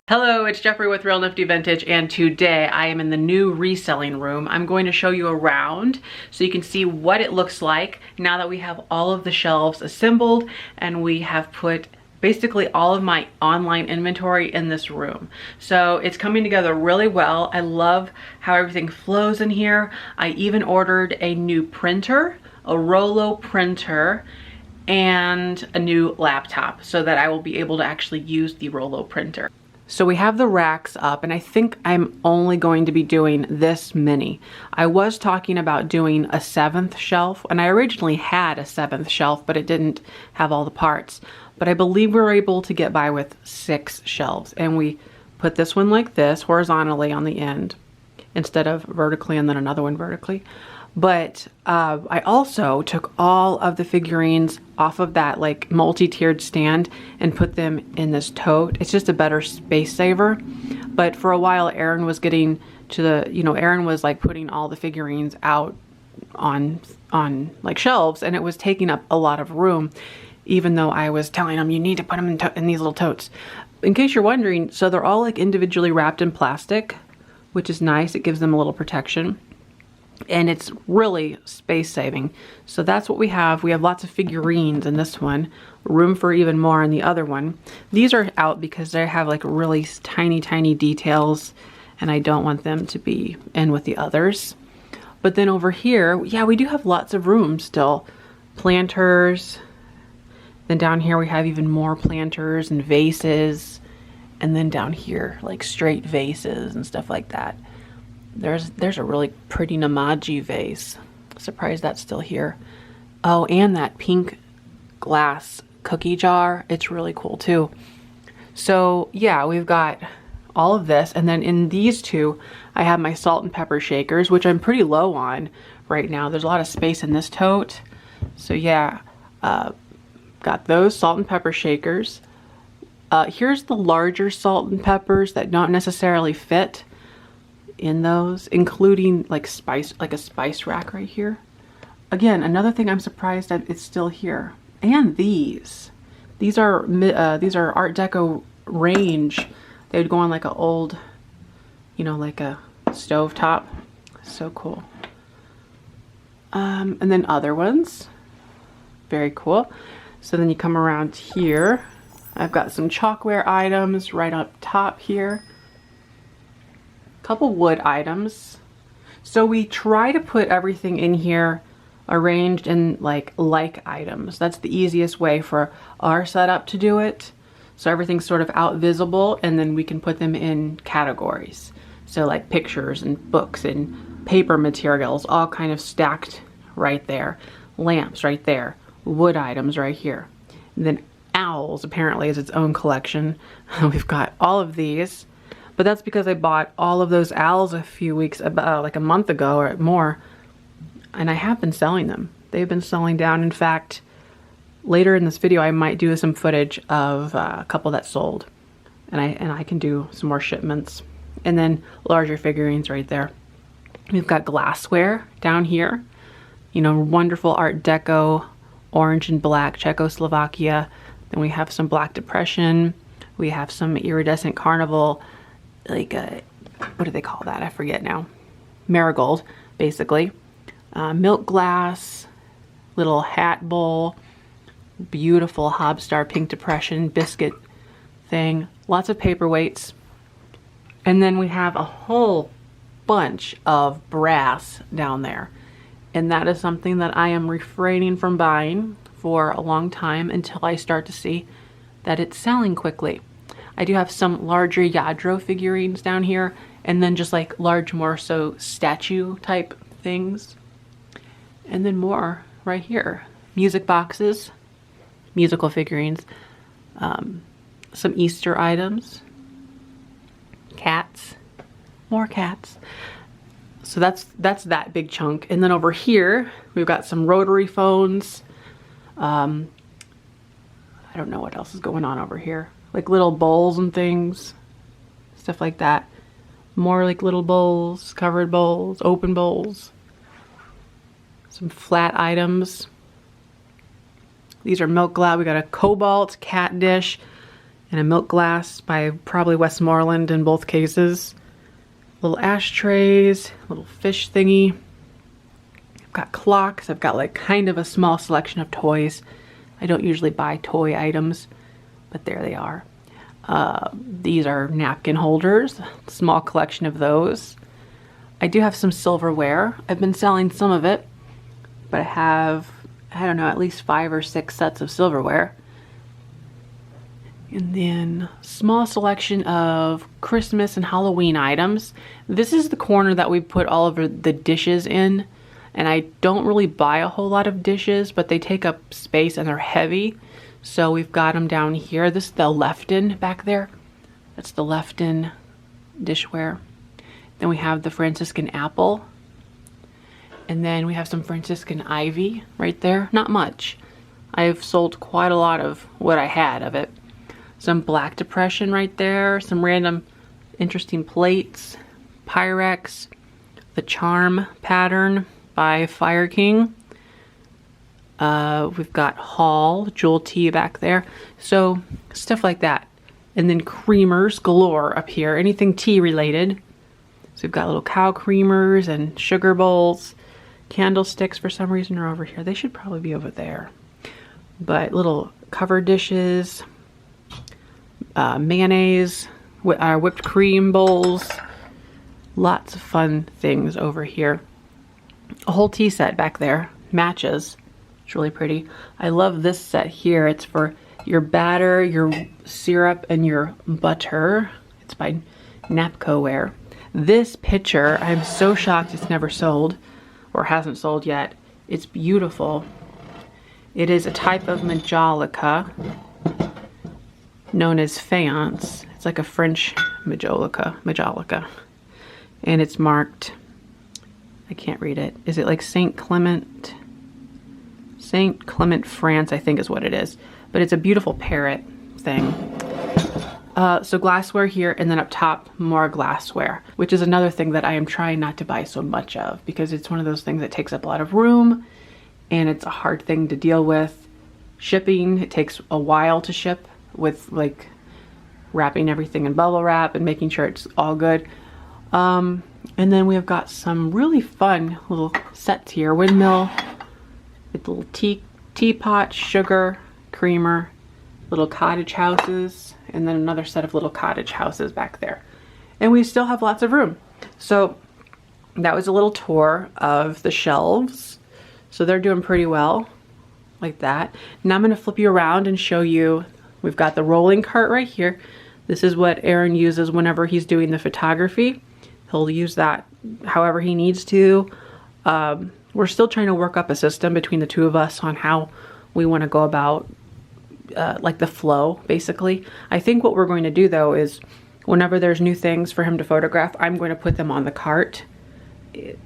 Hello, it's Jeffrey with Real Nifty Vintage, and today I am in the new reselling room. I'm going to show you around so you can see what it looks like now that we have all of the shelves assembled and we have put basically all of my online inventory in this room. So it's coming together really well. I love how everything flows in here. I even ordered a new printer, a Rollo printer, and a new laptop so that I will be able to actually use the Rollo printer. So we have the racks up, and I think I'm only going to be doing this many. I was talking about doing a 7th shelf, and I originally had a 7th shelf, but it didn't have all the parts. But I believe we were able to get by with 6 shelves, and we put this one like this, horizontally on the end, instead of vertically and then another one vertically. But I also took all of the figurines off of that like multi-tiered stand and put them in this tote. It's just a better space saver. But for a while, Aaron was getting to the, Aaron was like putting all the figurines out on like shelves, and it was taking up a lot of room, even though I was telling him, you need to put them in these little totes. In case you're wondering, so they're all like individually wrapped in plastic, which is nice. It gives them a little protection. And it's really space saving. So that's what we have. We have lots of figurines in this one, room for even more in the other one. These are out because they have like really tiny details, and I don't want them to be in with the others. But then over here, yeah, we do have lots of room still. Planters. Then down here we have even more planters and vases. And then down here, like straight vases and stuff like that. There's a really pretty Namaji vase. Surprised that's still here. Oh, and that pink glass cookie jar. It's really cool too. So yeah, we've got all of this. And then in these two, I have my salt and pepper shakers, which I'm pretty low on right now. There's a lot of space in this tote. So yeah, got those salt and pepper shakers. Here's the larger salt and peppers that don't necessarily fit in those, including like a spice rack right here. Again, another thing I'm surprised that it's still here. And these are Art Deco range. They would go on like an old, like a stove top. So cool. And then other ones, very cool. So then you come around here. I've got some chalkware items right up top here. Couple wood items. So we try to put everything in here arranged in like items. That's the easiest way for our setup to do it. So everything's sort of out visible, and then we can put them in categories. So like pictures and books and paper materials all kind of stacked right there. Lamps right there. Wood items right here. And then owls apparently is its own collection. We've got all of these. But that's because I bought all of those owls a few weeks, about like a month ago or more, and I have been selling them. They've been selling down. In fact, later in this video, I might do some footage of a couple that sold, and I can do some more shipments. And then larger figurines right there. We've got glassware down here. Wonderful Art Deco, orange and black, Czechoslovakia. Then we have some Black Depression. We have some iridescent carnival. Like what do they call that? I forget now. Marigold, basically. Milk glass, little hat bowl, beautiful Hobstar Pink Depression biscuit thing. Lots of paperweights. And then we have a whole bunch of brass down there. And that is something that I am refraining from buying for a long time until I start to see that it's selling quickly. I do have some larger Yadro figurines down here, and then just like large, more so statue type things. And then more right here. Music boxes, musical figurines, some Easter items, cats, more cats. So that's that big chunk. And then over here, we've got some rotary phones. I don't know what else is going on over here. Like little bowls and things, stuff like that. More like little bowls, covered bowls, open bowls. Some flat items. These are milk glass. We got a cobalt cat dish. and a milk glass by probably Westmoreland in both cases. Little ashtrays, little fish thingy. I've got clocks. I've got like kind of a small selection of toys. I don't usually buy toy items, but there they are. These are napkin holders, small collection of those. I do have some silverware. I've been selling some of it, but I have, I don't know, at least 5 or 6 sets of silverware. And then small selection of Christmas and Halloween items. This is the corner that we put all of the dishes in. And I don't really buy a whole lot of dishes, but they take up space and they're heavy. So we've got them down here. This is the Lefton back there. That's the Lefton dishware. Then we have the Franciscan apple. And then we have some Franciscan ivy right there. Not much. I've sold quite a lot of what I had of it. Some Black Depression right there. Some random interesting plates. Pyrex. The Charm pattern by Fire King. We've got Hall, Jewel Tea back there. So stuff like that. And then creamers galore up here. Anything tea related. So we've got little cow creamers and sugar bowls. Candlesticks for some reason are over here. They should probably be over there. But little cover dishes. Mayonnaise. Whipped cream bowls. Lots of fun things over here. A whole tea set back there. Matches. It's really pretty. I love this set here. It's for your batter, your syrup, and your butter. It's by Napcoware. This pitcher, I'm so shocked it's never sold, or hasn't sold yet. It's beautiful. It is a type of majolica known as faience. It's like a French majolica. And it's marked, I can't read it. Is it like Saint Clement? Saint Clement, France, I think is what it is. But it's a beautiful parrot thing. So glassware here, and then up top, more glassware, which is another thing that I am trying not to buy so much of, because it's one of those things that takes up a lot of room, and it's a hard thing to deal with. Shipping, it takes a while to ship, with like wrapping everything in bubble wrap and making sure it's all good. And then we have got some really fun little sets here. Windmill, with little teapot, sugar, creamer, little cottage houses, and then another set of little cottage houses back there. And we still have lots of room. So that was a little tour of the shelves. So they're doing pretty well, like that. Now I'm gonna flip you around and show you, we've got the rolling cart right here. This is what Aaron uses whenever he's doing the photography. He'll use that however he needs to. We're still trying to work up a system between the two of us on how we want to go about like the flow, basically. I think what we're going to do though is whenever there's new things for him to photograph, I'm going to put them on the cart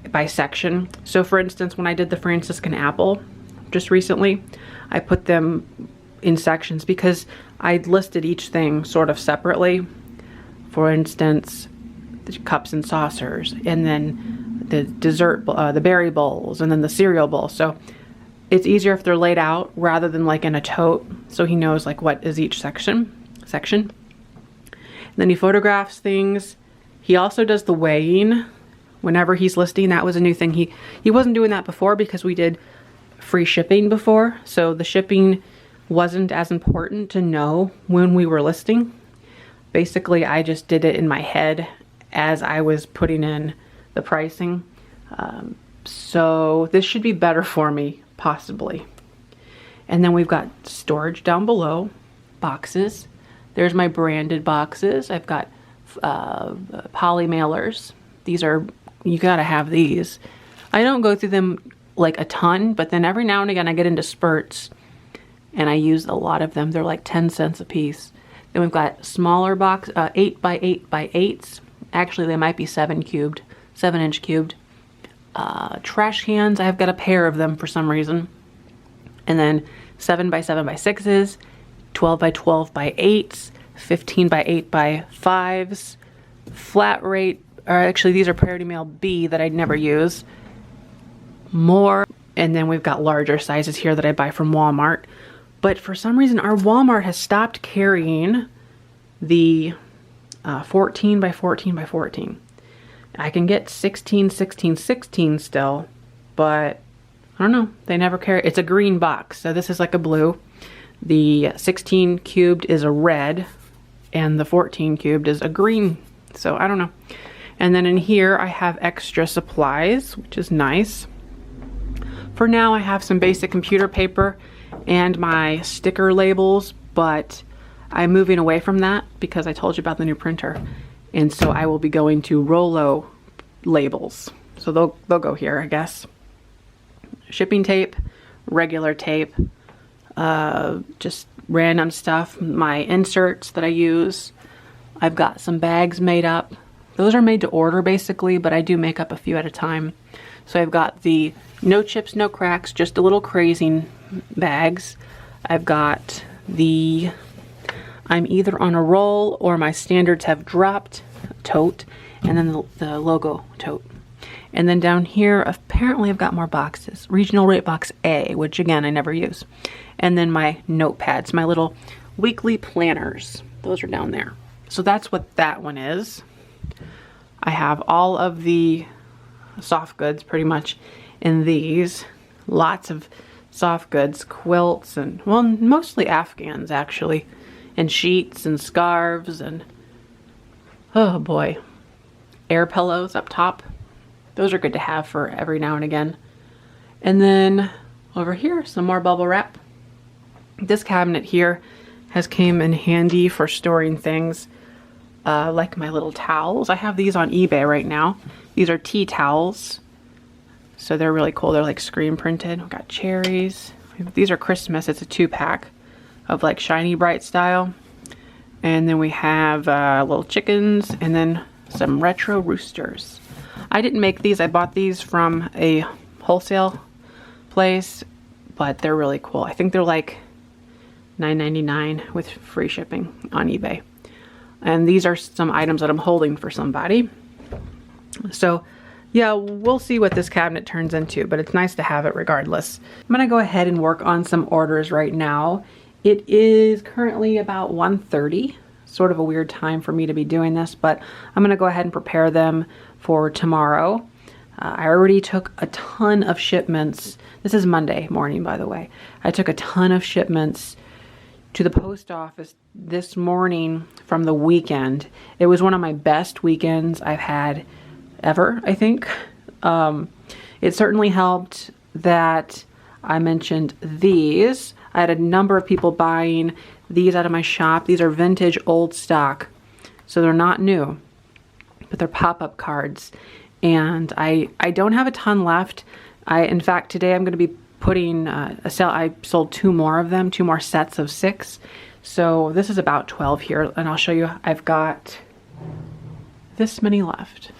by section. So for instance, when I did the Franciscan apple just recently, I put them in sections because I listed each thing sort of separately. For instance, the cups and saucers, and then the dessert, the berry bowls, and then the cereal bowl. So it's easier if they're laid out rather than like in a tote, so he knows like what is each section. And then he photographs things. He also does the weighing whenever he's listing. That was a new thing. He wasn't doing that before because we did free shipping before, so the shipping wasn't as important to know when we were listing. Basically, I just did it in my head as I was putting in the pricing. So this should be better for me, possibly. And then we've got storage down below, boxes. There's my branded boxes. I've got poly mailers. These are, you gotta have these. I don't go through them like a ton, but then every now and again I get into spurts and I use a lot of them. They're like 10 cents a piece. Then we've got smaller box, 8 by 8 by 8s. Actually, they might be 7-inch cubed. Trash cans, I've got a pair of them for some reason. And then 7 by 7 by 6s, 12 by 12 by 8s, 15 by 8 by 5s, flat rate, or actually these are Priority Mail B that I'd never use. More, and then we've got larger sizes here that I buy from Walmart. But for some reason, our Walmart has stopped carrying the 14 by 14 by 14. I can get 16, 16, 16 still, but I don't know. They never carry. It's a green box, so this is like a blue. The 16 cubed is a red, and the 14 cubed is a green. So I don't know. And then in here I have extra supplies, which is nice. For now I have some basic computer paper and my sticker labels, but I'm moving away from that because I told you about the new printer. And so I will be going to Rollo labels. So they'll go here, I guess. Shipping tape, regular tape, just random stuff, my inserts that I use. I've got some bags made up. Those are made to order basically, but I do make up a few at a time. So I've got the no chips, no cracks, just a little crazing bags. I've got the I'm either on a roll or my standards have dropped tote, and then the logo tote. And then down here, apparently I've got more boxes. Regional rate box A, which again, I never use. And then my notepads, my little weekly planners. Those are down there. So that's what that one is. I have all of the soft goods pretty much in these. Lots of soft goods, quilts, and well, mostly Afghans actually. And sheets and scarves and, oh boy, air pillows up top. Those are good to have for every now and again. And then over here, some more bubble wrap. This cabinet here has came in handy for storing things like my little towels. I have these on eBay right now. These are tea towels. So they're really cool. They're like screen printed. We've got cherries. These are Christmas. It's a 2-pack of like shiny bright style. And then we have little chickens and then some retro roosters. I didn't make these. I bought these from a wholesale place, but they're really cool. I think they're like $9.99 with free shipping on eBay. And these are some items that I'm holding for somebody. So yeah, we'll see what this cabinet turns into, but it's nice to have it regardless. I'm gonna go ahead and work on some orders right now. It is currently about 1:30, sort of a weird time for me to be doing this, but I'm gonna go ahead and prepare them for tomorrow. I already took a ton of shipments. This is Monday morning, by the way. I took a ton of shipments to the post office this morning from the weekend. It was one of my best weekends I've had ever, I think. It certainly helped that I mentioned these. I had a number of people buying these out of my shop. These are vintage old stock. So they're not new, but they're pop-up cards. And I don't have a ton left. In fact, today I'm going to be putting I sold 2 more of them, 2 more sets of 6. So this is about 12 here, and I'll show you. I've got this many left.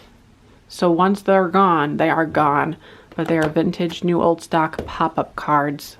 So once they're gone, they are gone, but they are vintage new old stock pop-up cards.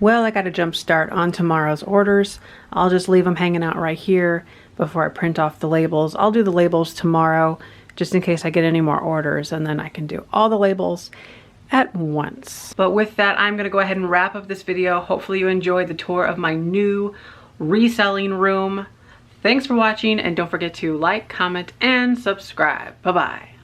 Well, I got a jump start on tomorrow's orders. I'll just leave them hanging out right here before I print off the labels. I'll do the labels tomorrow just in case I get any more orders, and then I can do all the labels at once. But with that, I'm gonna go ahead and wrap up this video. Hopefully you enjoyed the tour of my new reselling room. Thanks for watching, and don't forget to like, comment, and subscribe. Bye-bye.